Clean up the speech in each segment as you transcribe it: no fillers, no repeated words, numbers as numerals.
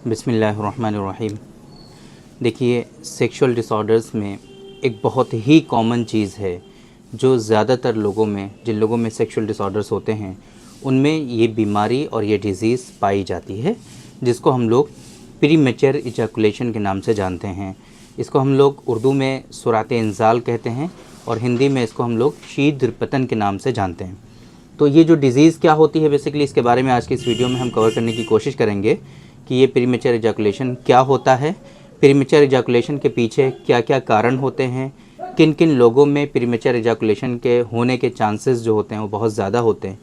बिस्मिल्लाहिर्रहमानिर्रहीम। देखिए, sexual disorders में एक बहुत ही कॉमन चीज़ है जो ज़्यादातर लोगों में, जिन लोगों में सेक्सुअल डिसऑर्डर्स होते हैं, उनमें ये बीमारी और ये डिज़ीज़ पाई जाती है, जिसको हम लोग प्रीमेच्योर इजैकुलेशन के नाम से जानते हैं। इसको हम लोग उर्दू में सुरात इंज़ाल कहते हैं और हिंदी में इसको हम लोग शीघ्र पतन के नाम से जानते हैं। तो ये जो डिज़ीज़ क्या होती है, बेसिकली इसके बारे में आज की इस वीडियो में हम कवर करने की कोशिश करेंगे कि ये प्रीमेच्योर इजैकुलेशन क्या होता है, प्रीमेच्योर इजैकुलेशन के पीछे क्या क्या कारण होते हैं, किन किन लोगों में प्रीमेच्योर इजैकुलेशन के होने के चांसेस जो होते हैं वो बहुत ज़्यादा होते हैं,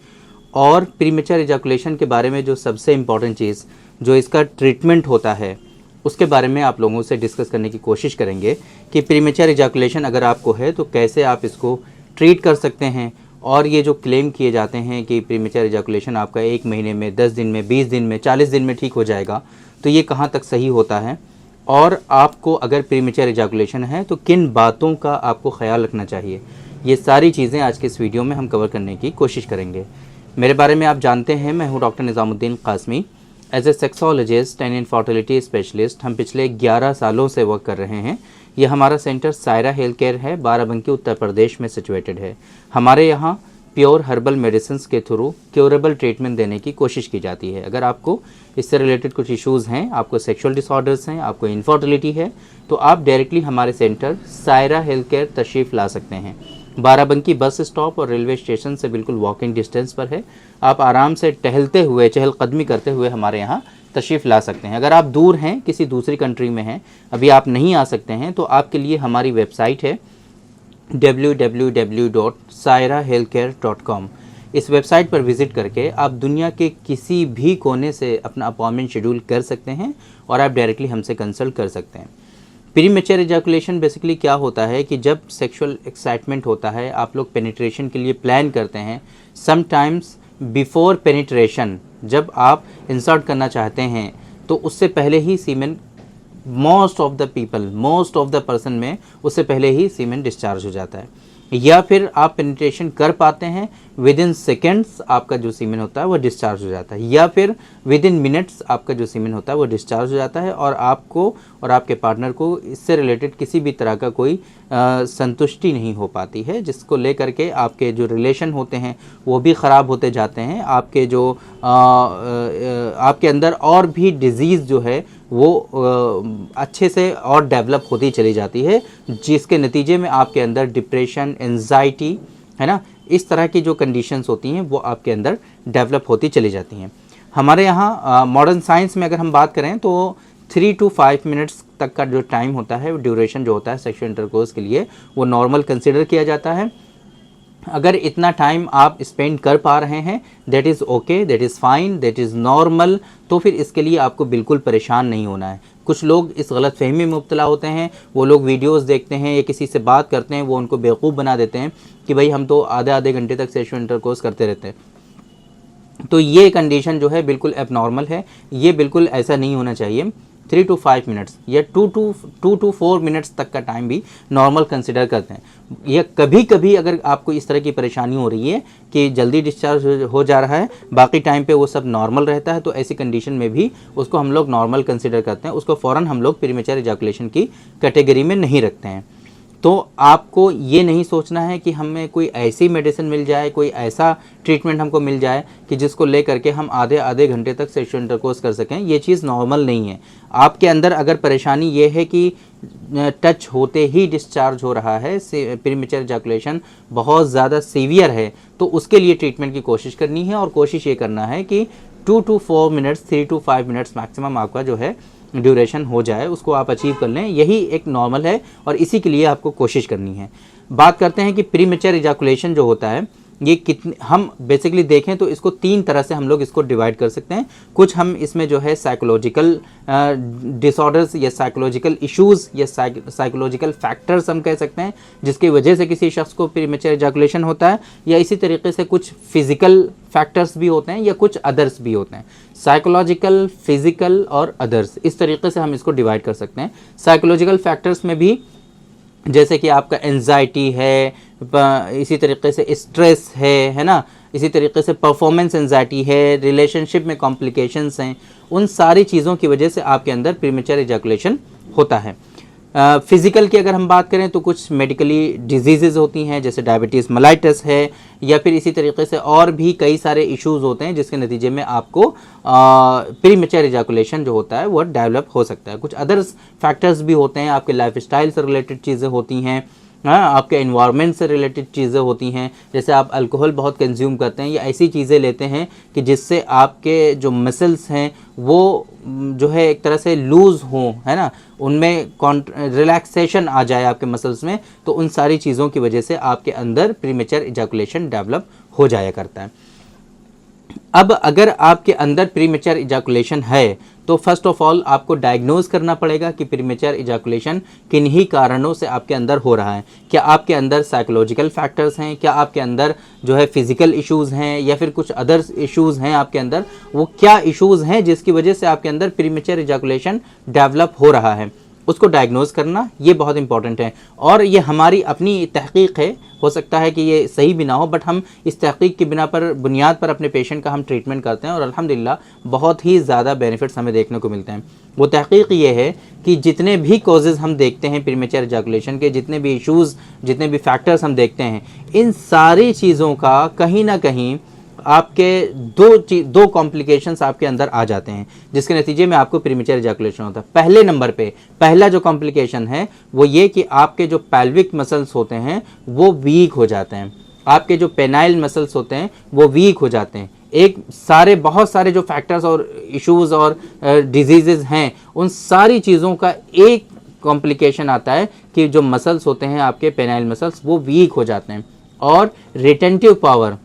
और प्रीमेच्योर इजैकुलेशन के बारे में जो सबसे इम्पॉर्टेंट चीज़ जो इसका ट्रीटमेंट होता है उसके बारे में आप लोगों से डिस्कस करने की कोशिश करेंगे कि प्रीमेच्योर इजैकुलेशन अगर आपको है तो कैसे आप इसको ट्रीट कर सकते हैं। और ये जो क्लेम किए जाते हैं कि प्रीमेच्योर इजैकुलेशन आपका 1 महीने में, 10 दिन में, 20 दिन में, 40 दिन में ठीक हो जाएगा, तो ये कहाँ तक सही होता है, और आपको अगर प्रीमेच्योर इजैकुलेशन है तो किन बातों का आपको ख्याल रखना चाहिए, ये सारी चीज़ें आज के इस वीडियो में हम कवर करने की कोशिश करेंगे। मेरे बारे में आप जानते हैं, मैं हूँ doctor Nizamuddin Qasmi. As a sexologist and infertility specialist हम पिछले 11 सालों से वर्क कर रहे हैं। ये हमारा सेंटर सायरा हेल्थ केयर है, बाराबंकी उत्तर प्रदेश में सिचुएटेड है। हमारे यहाँ प्योर हर्बल मेडिसिन्स के थ्रू क्योरेबल ट्रीटमेंट देने की कोशिश की जाती है। अगर आपको इससे रिलेटेड कुछ इश्यूज़ हैं, आपको सेक्सुअल डिसऑर्डर्स हैं, आपको इनफर्टिलिटी है, तो आप डायरेक्टली हमारे सेंटर सायरा हेल्थ केयर तशरीफ़ ला सकते हैं। बाराबंकी बस स्टॉप और रेलवे स्टेशन से बिल्कुल वॉकिंग डिस्टेंस पर है। आप आराम से टहलते हुए, चहलकदमी करते हुए हमारे यहाँ तशरीफ़ ला सकते हैं। अगर आप दूर हैं, किसी दूसरी कंट्री में हैं, अभी आप नहीं आ सकते हैं, तो आपके लिए हमारी वेबसाइट है www.sairahealthcare.com। इस वेबसाइट पर विज़िट करके आप दुनिया के किसी भी कोने से अपना अपॉइंटमेंट शेड्यूल कर सकते हैं और आप डायरेक्टली हमसे कंसल्ट कर सकते हैं। प्रीमेच्योर इजैकुलेशन बेसिकली क्या होता है कि जब सेक्सुअल एक्साइटमेंट होता है, आप लोग पेनिट्रेशन के लिए प्लान करते हैं, समटाइम्स बिफोर पेनिट्रेशन जब आप इंसर्ट करना चाहते हैं तो उससे पहले ही सीमेन मोस्ट ऑफ द पर्सन में उससे पहले ही सीमेन डिस्चार्ज हो जाता है, या फिर आप पेनिट्रेशन कर पाते हैं, विद इन सेकेंड्स आपका जो सीमेन होता है वो डिस्चार्ज हो जाता है, या फिर विद इन मिनट्स आपका जो सीमेन होता है वो डिस्चार्ज हो जाता है और आपको और आपके पार्टनर को इससे रिलेटेड किसी भी तरह का कोई संतुष्टि नहीं हो पाती है, जिसको लेकर के आपके जो रिलेशन होते हैं वो भी ख़राब होते जाते हैं। आपके जो आपके अंदर और भी डिज़ीज़ जो है वो अच्छे से और डेवलप होती चली जाती है, जिसके नतीजे में आपके अंदर डिप्रेशन, एंजाइटी, है ना, इस तरह की जो कंडीशंस होती हैं वो आपके अंदर डेवलप होती चली जाती हैं। हमारे यहाँ मॉडर्न साइंस में अगर हम बात करें तो 3 to 5 मिनट्स तक का जो टाइम होता है, ड्यूरेशन जो होता है सेक्सुअल इंटरकोर्स के लिए, वो नॉर्मल कंसिडर किया जाता है। अगर इतना टाइम आप स्पेंड कर पा रहे हैं, that is okay, that is fine, that is normal, तो फिर इसके लिए आपको बिल्कुल परेशान नहीं होना है। कुछ लोग इस गलत फहमी में मुब्तला होते हैं, वो लोग वीडियोस देखते हैं या किसी से बात करते हैं, वो उनको बेवकूफ़ बना देते हैं कि भाई हम तो आधे घंटे तक सेक्सुअल इंटरकोर्स करते रहते हैं। तो ये कंडीशन जो है बिल्कुल एबनॉर्मल है, ये बिल्कुल ऐसा नहीं होना चाहिए। 3 to 5 मिनट्स या 2 to 4 मिनट्स तक का टाइम भी नॉर्मल कंसिडर करते हैं। या कभी कभी अगर आपको इस तरह की परेशानी हो रही है कि जल्दी डिस्चार्ज हो जा रहा है, बाकी टाइम पे वो सब नॉर्मल रहता है, तो ऐसी कंडीशन में भी उसको हम लोग नॉर्मल कंसिडर करते हैं, उसको फ़ौरन हम लोग प्रीमेच्योर इजैकुलेशन की कैटेगरी में नहीं रखते हैं। तो आपको ये नहीं सोचना है कि हमें कोई ऐसी मेडिसिन मिल जाए, कोई ऐसा ट्रीटमेंट हमको मिल जाए कि जिसको ले करके हम आधे घंटे तक सेक्सुअल इंटरकोर्स कर सकें। ये चीज़ नॉर्मल नहीं है। आपके अंदर अगर परेशानी ये है कि टच होते ही डिस्चार्ज हो रहा है, प्रीमेच्योर इजैकुलेशन बहुत ज़्यादा सीवियर है, तो उसके लिए ट्रीटमेंट की कोशिश करनी है और कोशिश ये करना है कि 2 to 4 minutes, 3 to 5 minutes maximum आपका जो है ड्यूरेशन हो जाए, उसको आप अचीव कर लें। यही एक नॉर्मल है और इसी के लिए आपको कोशिश करनी है। बात करते हैं कि प्रीमेच्योर इजैकुलेशन जो होता है ये कितने, हम बेसिकली देखें तो इसको 3 तरह से हम लोग इसको डिवाइड कर सकते हैं। कुछ हम इसमें जो है साइकोलॉजिकल डिसऑर्डर्स या साइकोलॉजिकल इश्यूज़ या साइकोलॉजिकल फैक्टर्स हम कह सकते हैं, जिसकी वजह से किसी शख्स को प्रीमेच्योर इजैकुलेशन होता है, या इसी तरीके से कुछ फिज़िकल फैक्टर्स भी होते हैं या कुछ अदर्स भी होते हैं। साइकोलॉजिकल, फिज़िकल और अदर्स, इस तरीके से हम इसको डिवाइड कर सकते हैं। साइकोलॉजिकल फैक्टर्स में भी जैसे कि आपका एंजाइटी है, इसी तरीके से स्ट्रेस है ना, इसी तरीके से परफॉर्मेंस एंजाइटी है, रिलेशनशिप में कॉम्प्लिकेशंस हैं, उन सारी चीज़ों की वजह से आपके अंदर प्रीमेच्योर इजैकुलेशन होता है। फिज़िकल की अगर हम बात करें तो कुछ मेडिकली डिजीज़ होती हैं, जैसे डायबिटीज़ मेलाइटस है, या फिर इसी तरीके से और भी कई सारे इश्यूज़ होते हैं जिसके नतीजे में आपको प्रीमेच्योर इजैकुलेशन जो होता है वो डेवलप हो सकता है। कुछ अदर्स फैक्टर्स भी होते हैं, आपके लाइफस्टाइल से रिलेटेड चीज़ें होती हैं, हाँ, आपके एनवायरनमेंट से रिलेटेड चीज़ें होती हैं, जैसे आप अल्कोहल बहुत कंज्यूम करते हैं या ऐसी चीज़ें लेते हैं कि जिससे आपके जो मसल्स हैं वो जो है एक तरह से लूज़ हों, है ना, उनमें रिलैक्सेशन आ जाए आपके मसल्स में, तो उन सारी चीज़ों की वजह से आपके अंदर प्रीमेच्योर इजैकुलेशन डेवलप हो जाया करता है। अब अगर आपके अंदर प्रीमेच्योर इजैकुलेशन है तो फर्स्ट ऑफ ऑल आपको डायग्नोज करना पड़ेगा कि प्रीमेच्योर इजैकुलेशन किन्हीं कारणों से आपके अंदर हो रहा है। क्या आपके अंदर साइकोलॉजिकल फैक्टर्स हैं, क्या आपके अंदर जो है फिजिकल इश्यूज़ हैं, या फिर कुछ अदर इश्यूज़ हैं आपके अंदर, वो क्या इश्यूज़ हैं जिसकी वजह से आपके अंदर प्रीमेच्योर इजैकुलेशन डेवलप हो रहा है, उसको डायग्नोज करना ये बहुत इंपॉर्टेंट है। और ये हमारी अपनी तहकीक है, हो सकता है कि ये सही भी ना हो, बट हम इस तहकीक की बुनियाद पर अपने पेशेंट का हम ट्रीटमेंट करते हैं और अल्हम्दुलिल्लाह बहुत ही ज़्यादा बेनिफिट्स हमें देखने को मिलते हैं। वो तहकीक ये है कि जितने भी कॉजेज़ हम देखते हैं प्रीमेच्योर इजैकुलेशन के, जितने भी इश्यूज़, जितने भी फैक्टर्स हम देखते हैं, इन सारी चीज़ों का कहीं ना कहीं आपके दो कॉम्प्लिकेशंस आपके अंदर आ जाते हैं जिसके नतीजे में आपको प्रीमेच्योर इजैकुलेशन होता है। पहले नंबर पे पहला जो कॉम्प्लिकेशन है वो ये कि आपके जो पैल्विक मसल्स होते हैं वो वीक हो जाते हैं, आपके जो पेनाइल मसल्स होते हैं वो वीक हो जाते हैं। बहुत सारे जो फैक्टर्स और इश्यूज़ और डिजीज़ हैं, उन सारी चीज़ों का एक कॉम्प्लिकेशन आता है कि जो मसल्स होते हैं आपके पेनाइल मसल्स वो वीक हो जाते हैं, और रिटेंटिव पावर,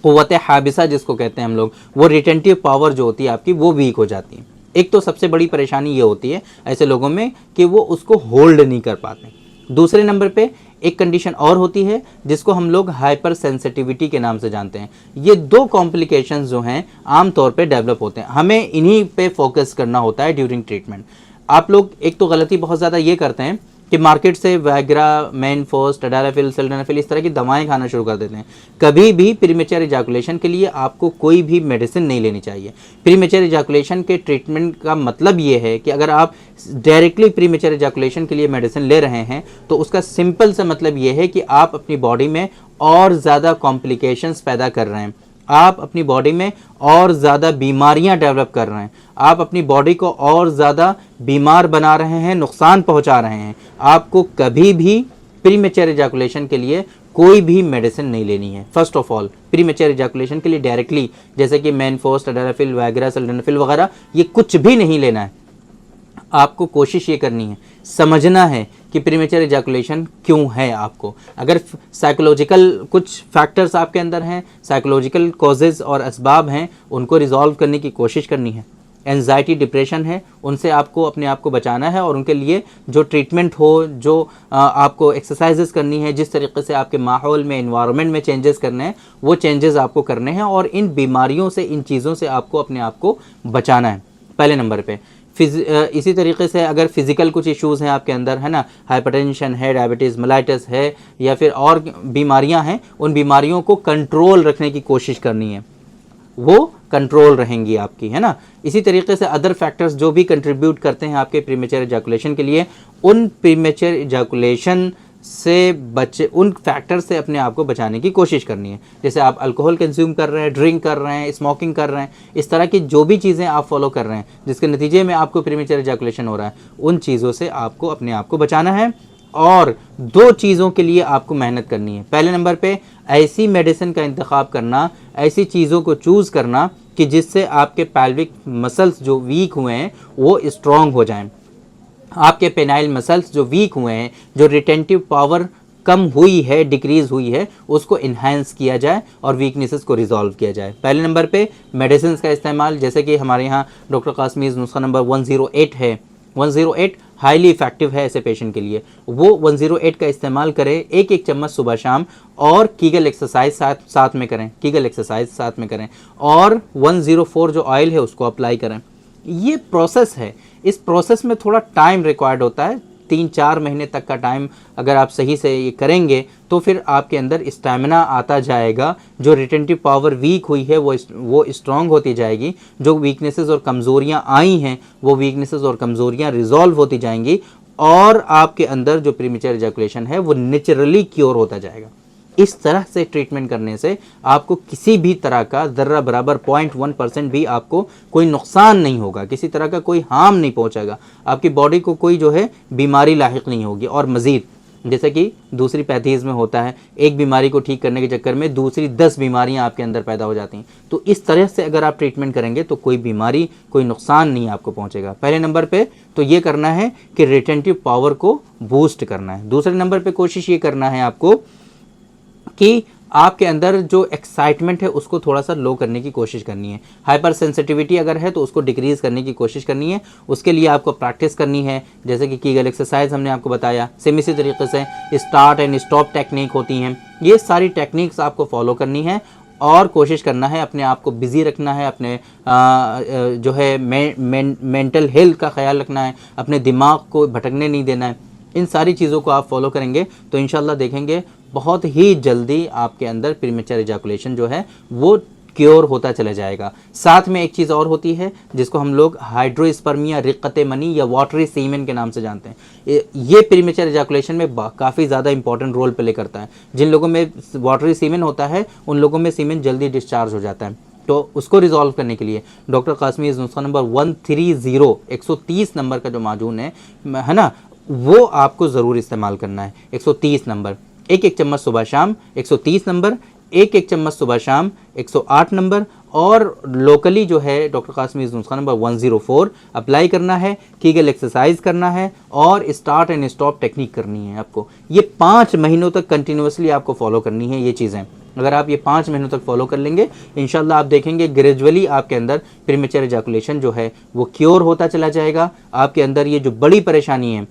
क़ुव्वत हाबिसा जिसको कहते हैं हम लोग, वो रिटेंटिव पावर जो होती है आपकी वो वीक हो जाती है। एक तो सबसे बड़ी परेशानी ये होती है ऐसे लोगों में कि वो उसको होल्ड नहीं कर पाते। दूसरे नंबर पे एक कंडीशन और होती है जिसको हम लोग हाइपर सेंसिटिविटी के नाम से जानते हैं। ये दो कॉम्प्लिकेशंस जो हैं आम तौर पे डेवलप होते हैं, हमें इन्हीं पे फोकस करना होता है ड्यूरिंग ट्रीटमेंट। आप लोग एक तो गलती बहुत ज़्यादा ये करते हैं कि मार्केट से वैग्रा, मेनफोर्स, टडालाफिल, सिल्डेनाफिल इस तरह की दवाएं खाना शुरू कर देते हैं। कभी भी प्रीमेच्योर इजैकुलेशन के लिए आपको कोई भी मेडिसिन नहीं लेनी चाहिए। प्रीमेच्योर इजैकुलेशन के ट्रीटमेंट का मतलब ये है कि अगर आप डायरेक्टली प्रीमेच्योर इजैकुलेशन के लिए मेडिसिन ले रहे हैं तो उसका सिंपल सा मतलब ये है कि आप अपनी बॉडी में और ज़्यादा कॉम्प्लिकेशंस पैदा कर रहे हैं, आप अपनी बॉडी में और ज़्यादा बीमारियां डेवलप कर रहे हैं, आप अपनी बॉडी को और ज़्यादा बीमार बना रहे हैं, नुकसान पहुंचा रहे हैं। आपको कभी भी प्रीमेच्योर इजैकुलेशन के लिए कोई भी मेडिसिन नहीं लेनी है। First of all premature ejaculation के लिए डायरेक्टली जैसे कि मेनफोर्स, टडालाफिल, वैग्रा, सिल्डेनाफिल वगैरह ये कुछ भी नहीं लेना है। आपको कोशिश ये करनी है, समझना है कि प्रीमेच्योर इजैकुलेशन क्यों है। आपको अगर साइकोलॉजिकल कुछ फैक्टर्स आपके अंदर हैं, साइकोलॉजिकल कॉजेज़ और असबाब हैं, उनको रिजॉल्व करने की कोशिश करनी है। एंजाइटी, डिप्रेशन है, उनसे आपको अपने आप को बचाना है और उनके लिए जो ट्रीटमेंट हो, जो आपको एक्सरसाइजेस करनी है, जिस तरीके से आपके माहौल में, एनवायरनमेंट में चेंजेस करने हैं, वो चेंजेस आपको करने हैं और इन बीमारियों से, इन चीज़ों से आपको अपने आप को बचाना है पहले नंबर पे। इसी तरीके से अगर फिज़िकल कुछ इश्यूज़ हैं आपके अंदर, है ना, हाइपरटेंशन है, डायबिटीज़ मेलाइटस है, या फिर और बीमारियां हैं, उन बीमारियों को कंट्रोल रखने की कोशिश करनी है, वो कंट्रोल रहेंगी आपकी, है ना। इसी तरीके से अदर फैक्टर्स जो भी कंट्रीब्यूट करते हैं आपके प्रीमेच्योर इजैकुलेशन के लिए, उन प्रीमेच्योर इजैकुलेशन से उन फैक्टर से अपने आप को बचाने की कोशिश करनी है। जैसे आप अल्कोहल कंज्यूम कर रहे हैं, ड्रिंक कर रहे हैं, स्मोकिंग कर रहे हैं, इस तरह की जो भी चीज़ें आप फॉलो कर रहे हैं जिसके नतीजे में आपको प्रीमेच्योर इजैकुलेशन हो रहा है, उन चीज़ों से आपको अपने आप को बचाना है। और दो चीज़ों के लिए आपको मेहनत करनी है। पहले नंबर पे ऐसी मेडिसिन का इंतखाब करना, ऐसी चीज़ों को चूज़ करना कि जिससे आपके पैल्विक मसल्स जो वीक हुए हैं वो स्ट्रॉन्ग हो जाएं, आपके पेनाइल मसल्स जो वीक हुए हैं, जो रिटेंटिव पावर कम हुई है, डिक्रीज़ हुई है, उसको इन्हांस किया जाए और वीकनेसेस को रिजॉल्व किया जाए। पहले नंबर पे मेडिसिन का इस्तेमाल, जैसे कि हमारे यहाँ डॉक्टर कासमीज़ नुस्खा नंबर 108 है, 108 हाईली इफेक्टिव है ऐसे पेशेंट के लिए। वो 108 का इस्तेमाल करें, एक चम्मच सुबह शाम, और कीगल एक्सरसाइज साथ में करें, कीगल एक्सरसाइज साथ में करें, और 104 जो ऑयल है उसको अप्लाई करें। ये प्रोसेस है, इस प्रोसेस में थोड़ा टाइम रिक्वायर्ड होता है, 3-4 महीने तक का टाइम अगर आप सही से ये करेंगे तो फिर आपके अंदर स्टैमिना आता जाएगा, जो रिटेंटिव पावर वीक हुई है वो स्ट्रांग होती जाएगी, जो वीकनेसेस और कमज़ोरियाँ आई हैं वो वीकनेसेस और कमज़ोरियाँ रिजॉल्व होती जाएंगी, और आपके अंदर जो प्रीमेच्योर एजैकुलेशन है वो नेचुरली क्योर होता जाएगा। इस तरह से ट्रीटमेंट करने से आपको किसी भी तरह का ज़र्रा बराबर 0.1% भी आपको कोई नुकसान नहीं होगा, किसी तरह का कोई हार्म नहीं पहुंचेगा, आपकी बॉडी को कोई जो है बीमारी लाहिक नहीं होगी। और मज़ीद जैसे कि दूसरी पैथीज़ में होता है, एक बीमारी को ठीक करने के चक्कर में दूसरी 10 बीमारियां आपके अंदर पैदा हो जाती हैं। तो इस तरह से अगर आप ट्रीटमेंट करेंगे तो कोई बीमारी, कोई नुकसान नहीं आपको पहुंचेगा। पहले नंबर पे तो ये करना है कि रिटेंटिव पावर को बूस्ट करना है। दूसरे नंबर पे कोशिश ये करना है आपको कि आपके अंदर जो एक्साइटमेंट है उसको थोड़ा सा लो करने की कोशिश करनी है। हाइपर सेंसिटिविटी अगर है तो उसको डिक्रीज़ करने की कोशिश करनी है। उसके लिए आपको प्रैक्टिस करनी है, जैसे कि कीगल एक्सरसाइज हमने आपको बताया, सेम इसी तरीके से स्टार्ट एंड स्टॉप टेक्निक होती हैं। ये सारी टेक्निक्स आपको फॉलो करनी है और कोशिश करना है, अपने आप को बिज़ी रखना है, अपने जो है मेंटल हेल्थ का ख्याल रखना है, अपने दिमाग को भटकने नहीं देना है। इन सारी चीज़ों को आप फॉलो करेंगे तो इंशाल्लाह देखेंगे बहुत ही जल्दी आपके अंदर प्रीमेच्योर एजैकुलेशन जो है वो क्योर होता चला जाएगा। साथ में एक चीज़ और होती है जिसको हम लोग हाइड्रोस्पर्मिया, रिक्कत मनी या वाटरी सीमेन के नाम से जानते हैं। ये प्रीमेच्योर एजैकुलेशन में काफ़ी ज़्यादा इंपॉर्टेंट रोल प्ले करता है। जिन लोगों में वाटरी सीमेन होता है उन लोगों में सीमेन जल्दी डिस्चार्ज हो जाता है। तो उसको रिजॉल्व करने के लिए डॉक्टर कासमी इस नुस्खा नंबर 130 नंबर का जो माजून है ना, वो आपको ज़रूर इस्तेमाल करना है। 130 नंबर, एक चम्मच सुबह शाम, 130 नंबर, एक चम्मच सुबह शाम, 108 नंबर, और लोकली जो है डॉक्टर कासमी नुस्खा नंबर 104 अप्लाई करना है, कीगल एक्सरसाइज करना है और स्टार्ट एंड स्टॉप टेक्निक करनी है आपको। ये 5 महीनों तक कंटिन्यूसली आपको फॉलो करनी है ये चीज़ें। अगर आप ये 5 महीनों तक फॉलो कर लेंगे इंशाल्लाह आप देखेंगे ग्रेजुअली आपके अंदर प्रीमेच्योर एजैकुलेशन जो है वो क्योर होता चला जाएगा। आपके अंदर ये जो बड़ी परेशानी है,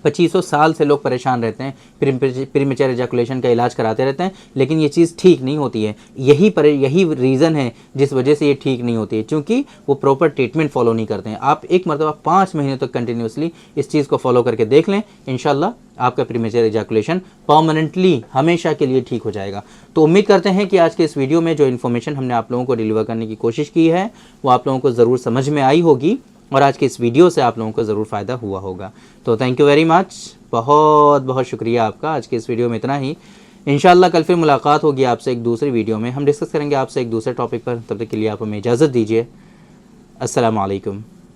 2500 साल से लोग परेशान रहते हैं, प्रीमेच्योर एजैकुलेशन का इलाज कराते रहते हैं, लेकिन ये चीज़ ठीक नहीं होती है। यही रीज़न है जिस वजह से ये ठीक नहीं होती है, क्योंकि वो प्रॉपर ट्रीटमेंट फॉलो नहीं करते हैं। आप एक मरतबा 5 महीने तक कंटिन्यूसली इस चीज़ को फॉलो करके देख लें, इंशाल्लाह आपका प्रीमेच्योर एजैकुलेशन परमानेंटली हमेशा के लिए ठीक हो जाएगा। तो उम्मीद करते हैं कि आज के इस वीडियो में जो इन्फॉर्मेशन हमने आप लोगों को डिलीवर करने की कोशिश की है वो आप लोगों को ज़रूर समझ में आई होगी और आज के इस वीडियो से आप लोगों को ज़रूर फ़ायदा हुआ होगा। तो थैंक यू वेरी मच, बहुत बहुत शुक्रिया आपका। आज के इस वीडियो में इतना ही। इंशाल्लाह कल फिर मुलाकात होगी आपसे एक दूसरी वीडियो में, हम डिस्कस करेंगे आपसे एक दूसरे टॉपिक पर। तब तक के लिए आप हमें इजाज़त दीजिए। अस्सलामु अलैकुम।